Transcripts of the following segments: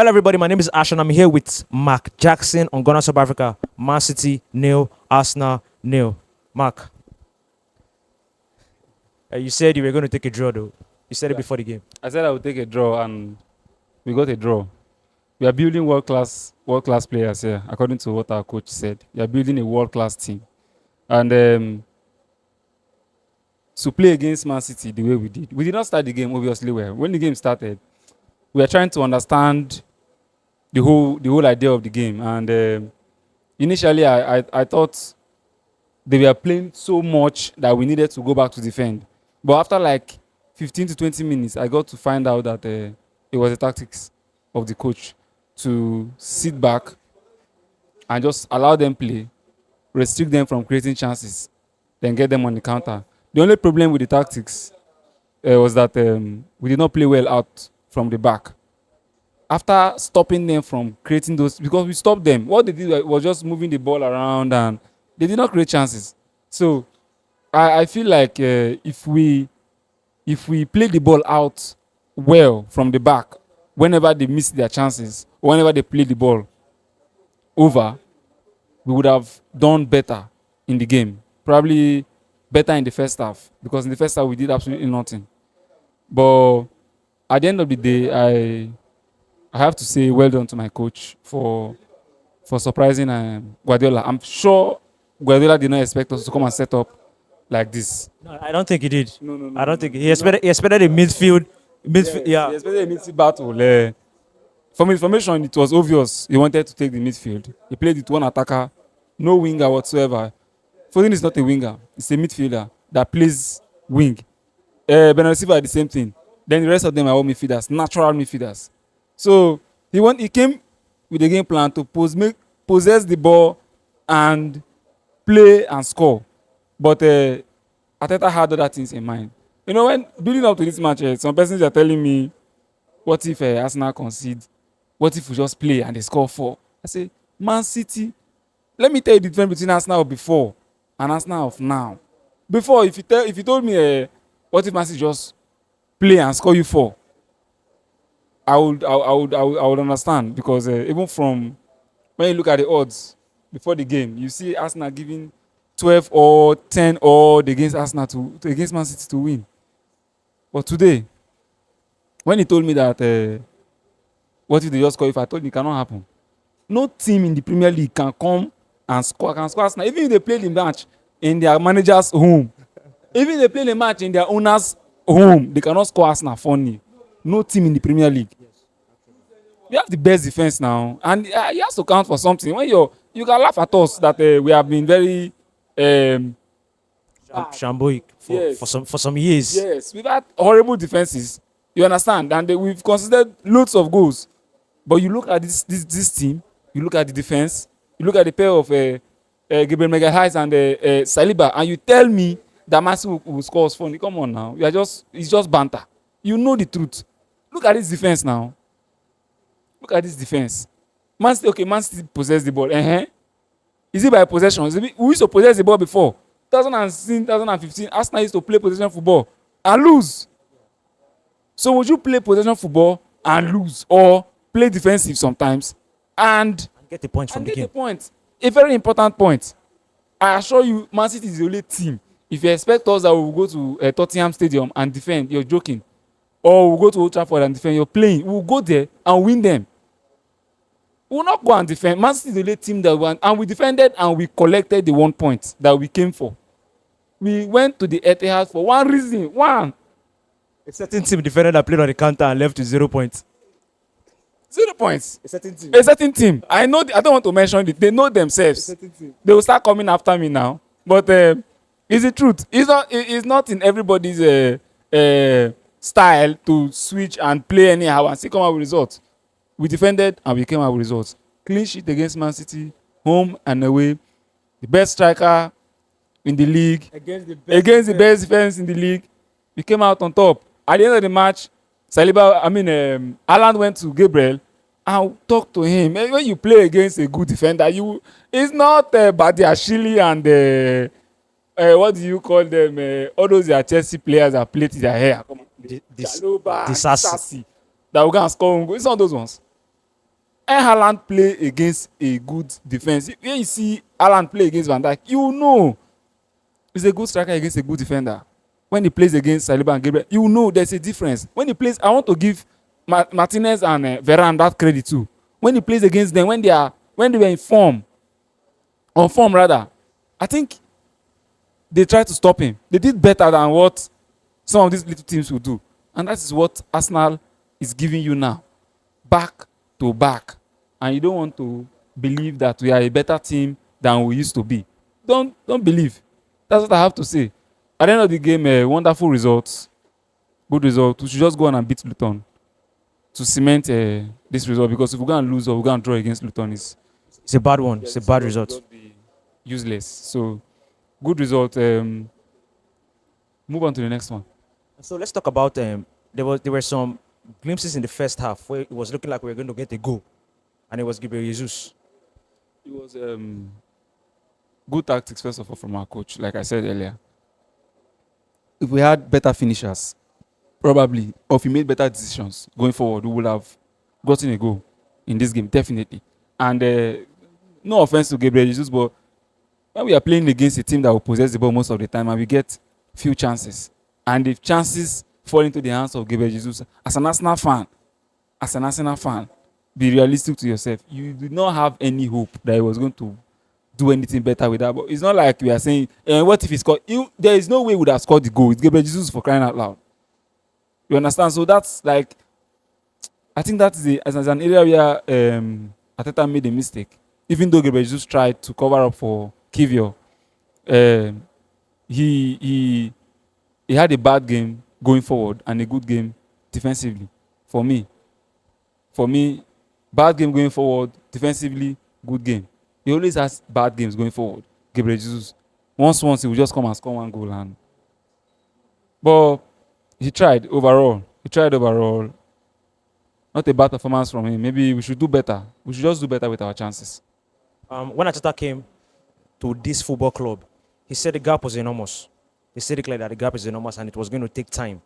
Hello, everybody. My name is Ash, and I'm here with Mark Jackson on Ghana, South Africa. Man City, nil. Arsenal, nil. Mark, you said you were going to take a draw, though. You said it before the game. I said I would take a draw, and we got a draw. We are building world class players here, according to what our coach said. We are building a world class team, and to play against Man City the way we did not start the game obviously well. When the game started, we are trying to understand the whole idea of the game, and initially I thought they were playing so much that we needed to go back to defend. But after like 15 to 20 minutes, I got to find out that it was the tactics of the coach to sit back and just allow them play, restrict them from creating chances, then get them on the counter. The only problem with the tactics was that we did not play well out from the back. After stopping them from creating those, because we stopped them, what they did was just moving the ball around and they did not create chances. So I feel like if we play the ball out well from the back, whenever they miss their chances, or whenever they play the ball over, we would have done better in the game. Probably better in the first half, because in the first half we did absolutely nothing. But at the end of the day, I have to say well done to my coach for surprising Guardiola. I'm sure Guardiola did not expect us to come and set up like this. No, I don't think he did. No. I don't think he expected a midfield. Yeah. He expected a midfield battle. From information, it was obvious he wanted to take the midfield. He played with one attacker, no winger whatsoever. Foden is not a winger; he's a midfielder that plays wing. Bernardo Silva the same thing. Then the rest of them are all midfielders, natural midfielders. So he came with a game plan to possess the ball and play and score. But Arteta had other things in mind. You know, when building up to this match, some persons are telling me, what if Arsenal concede? What if we just play and they score 4? I say, Man City, let me tell you the difference between Arsenal of before and Arsenal of now. Before, if you told me, what if Man City just play and score you 4? I would understand, because even from when you look at the odds before the game, you see Arsenal giving 12 or 10 odds against Arsenal against Man City to win. But today, when he told me that what if they just score, if I told him it cannot happen. No team in the Premier League can come and score Arsenal. Even if they play the match in their manager's home, even if they play the match in their owner's home, they cannot score Arsenal funny. No team in the Premier League. We have the best defense now, and you have to count for something. When you can laugh at us that we have been very Shamboic for some years. Yes, we've had horrible defenses. You understand, and we've considered loads of goals. But you look at this team, you look at the defense, you look at the pair of Gabriel Magalhaes and Saliba, and you tell me that Man City will score us funny. Come on now, it's just banter. You know the truth. Look at this defense now. Look at this defense. Man City possess the ball. Is it by possession? We used to possess the ball before. 2016, 2015, Arsenal used to play possession football and lose. So would you play possession football and lose, or play defensive sometimes and get the points from the game? A very important point. I assure you, Man City is the only team. If you expect us that we will go to Tottenham Stadium and defend, you're joking. Or we'll go to Old Trafford and defend, you're playing. We'll go there and win them. We will not go and defend. Man City is the only team that won, and we defended and we collected the 1 point that we came for. We went to the Etihad for one reason. A certain team defended that played on the counter and left with 0 points. 0 points. A certain team. A certain team. I know. I don't want to mention it. They know themselves. A certain team. They will start coming after me now. But it's the truth. It's not in everybody's style to switch and play anyhow and still come out with results. We defended and we came out with results. Clean sheet against Man City, home and away. The best striker in the league against the best defense in the league. We came out on top. At the end of the match, Haaland went to Gabriel and talked to him. When you play against a good defender, it's not Badiashile and what do you call them? All those Chelsea players that plait their hair. The Sassy. That we can score. It's not those ones. Haaland play against a good defense, when you see Haaland play against Van Dijk, you know he's a good striker against a good defender. When he plays against Saliba and Gabriel, you know there's a difference. When he plays, I want to give Martinez and Varane that credit too. When he plays against them, when they were in form, on form rather, I think they tried to stop him. They did better than what some of these little teams will do, and that is what Arsenal is giving you now, back to back. And you don't want to believe that we are a better team than we used to be. Don't believe. That's what I have to say. At the end of the game, wonderful results, good result. We should just go on and beat Luton to cement this result, because if we're going to lose or we're going to draw against Luton, It's a bad one. It's a bad result. Useless. So, good result. Move on to the next one. So let's talk about there were some glimpses in the first half where it was looking like we were going to get a goal, and it was Gabriel Jesus. It was good tactics, first of all, from our coach, like I said earlier. If we had better finishers, probably, or if we made better decisions going forward, we would have gotten a goal in this game, definitely. And no offense to Gabriel Jesus, but when we are playing against a team that will possess the ball most of the time and we get few chances, and if chances fall into the hands of Gabriel Jesus, as an Arsenal fan, be realistic to yourself. You do not have any hope that he was going to do anything better with that. But it's not like we are saying, what if he scored? There is no way we would have scored the goal. It's Gabriel Jesus, for crying out loud. You understand? So that's like, I think that is as an area where Arteta made a mistake. Even though Gabriel Jesus tried to cover up for Kivior, he had a bad game going forward and a good game defensively. For me, bad game going forward, defensively, good game. He always has bad games going forward. Gabriel Jesus, once he will just come and score one goal, but he tried overall. Not a bad performance from him. Maybe we should do better. We should just do better with our chances. When Arteta came to this football club, he said the gap was enormous. He said it like that the gap is enormous and it was going to take time.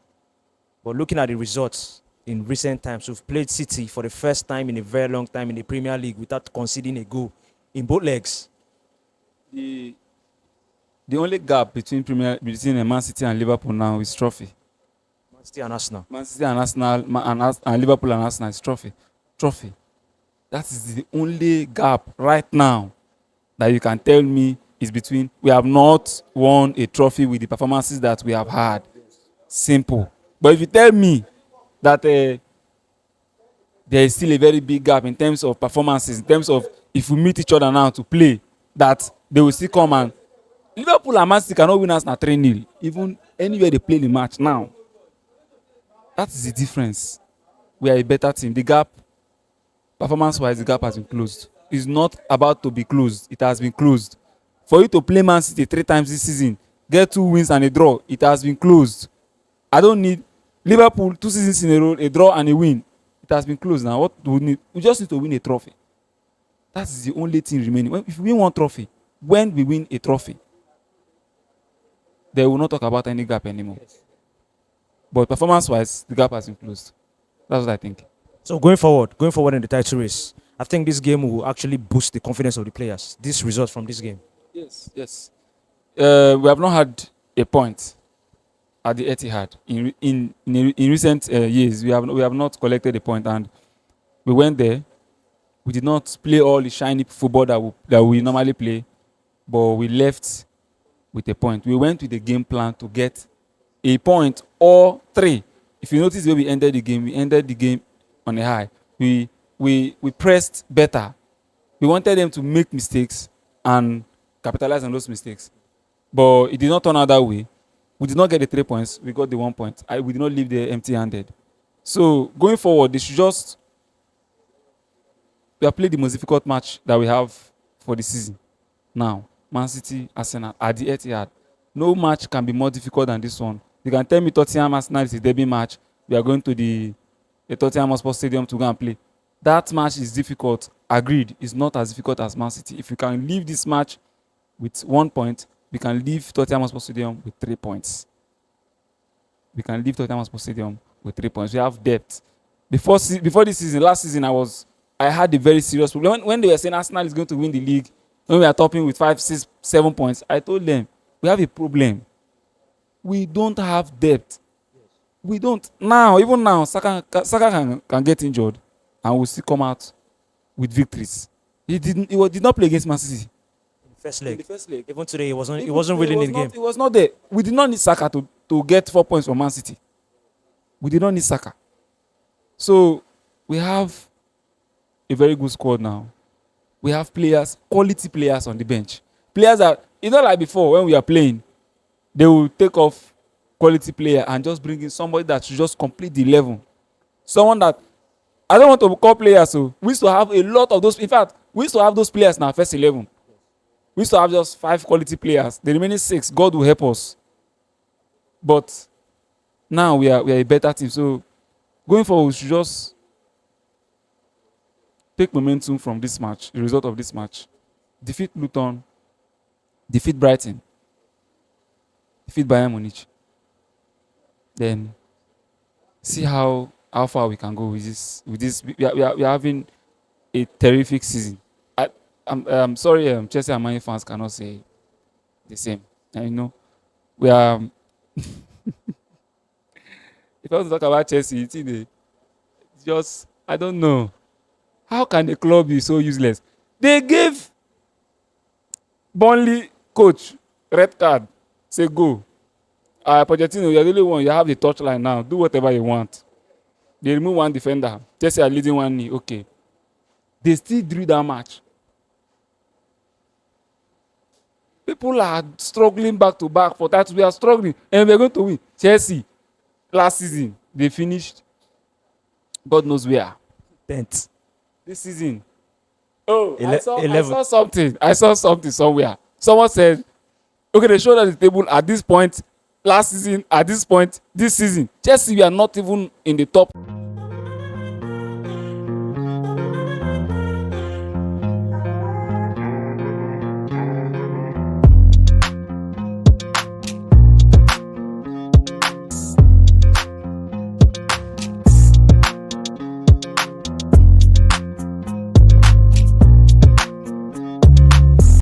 But looking at the results in recent times, we've played City for the first time in a very long time in the Premier League without conceding a goal in both legs. The only gap between Man City and Liverpool now is trophy. Man City and Arsenal. Man City and Arsenal, and Liverpool and Arsenal is trophy. That is the only gap right now that you can tell me is between. We have not won a trophy with the performances that we have had. Simple. But if you tell me that there is still a very big gap in terms of performances, in terms of if we meet each other now to play, that they will still come, and Liverpool and Man City cannot win us na 3-0, even anywhere they play the match now. That is the difference. We are a better team. The gap, performance-wise, the gap has been closed. It's not about to be closed. It has been closed. For you to play Man City 3 times this season, get 2 wins and a draw, it has been closed. I don't need Liverpool 2 seasons in a row, a draw and a win. It has been closed now. What do we need? We just need to win a trophy. That is the only thing remaining. If we win one trophy, when we win a trophy, they will not talk about any gap anymore. But performance-wise, the gap has been closed. That's what I think. So going forward in the title race, I think this game will actually boost the confidence of the players. This result from this game. Yes. We have not had a point at the Etihad in recent years. We have not collected a point, and we went there. We did not play all the shiny football that we normally play, but we left with a point. We went with a game plan to get a point or 3. If you notice where we ended the game on a high. We pressed better. We wanted them to make mistakes and capitalize on those mistakes, but it did not turn out that way. We did not get the 3 points. We got the 1 point. We did not leave there empty-handed. So going forward, they should just. We have played the most difficult match that we have for the season. Now, Man City, Arsenal at the Etihad. No match can be more difficult than this one. You can tell me Tottenham, Arsenal is a derby match. We are going to the Tottenham Hotspur Stadium to go and play. That match is difficult. Agreed. It's not as difficult as Man City. If we can leave this match with 1 point, we can leave Tottenham Hotspur Stadium with 3 points. We have depth. Before this season, last season, I was I had a very serious problem. When they were saying Arsenal is going to win the league, when we are topping with 5, 6, 7 points, I told them we have a problem. We don't have depth. We don't now. Even now, Saka can get injured, and will still come out with victories. Did not play against Man City First in leg. the first leg. Even today, he wasn't. He Even wasn't today, really in the game. He was not there. We did not need Saka to get 4 points from Man City. We did not need Saka. So we have a very good squad now. We have players, quality players on the bench. Players that it's not like before when we are playing, they will take off quality player and just bring in somebody that should just complete the 11. Someone that I don't want to call players. So we used to have a lot of those. In fact, we used to have those players in our first 11. We used to have just 5 quality players. The remaining 6, God will help us. But now we are a better team. So going forward, we should just take momentum from this match, the result of this match. Defeat Luton, defeat Brighton, defeat Bayern Munich. Then see how far we can go with this. We are having a terrific season. I'm sorry, Chelsea and Man U fans cannot say the same. And we are. If I want to talk about Chelsea, it's just I don't know. How can a club be so useless? They gave Burnley coach red card. Say go. Pochettino, you're the only one. You have the touchline now. Do whatever you want. They remove one defender. Chelsea are leading 1-0. Okay. They still drew that match. People are struggling back to back for that. We are struggling, and we're going to win. Chelsea, last season, they finished. God knows where. 10th. This season. Oh, I 11th. saw something. I saw something somewhere. Someone said, okay, they showed us the table at this point last season, at this point this season. Chelsea, we are not even in the top.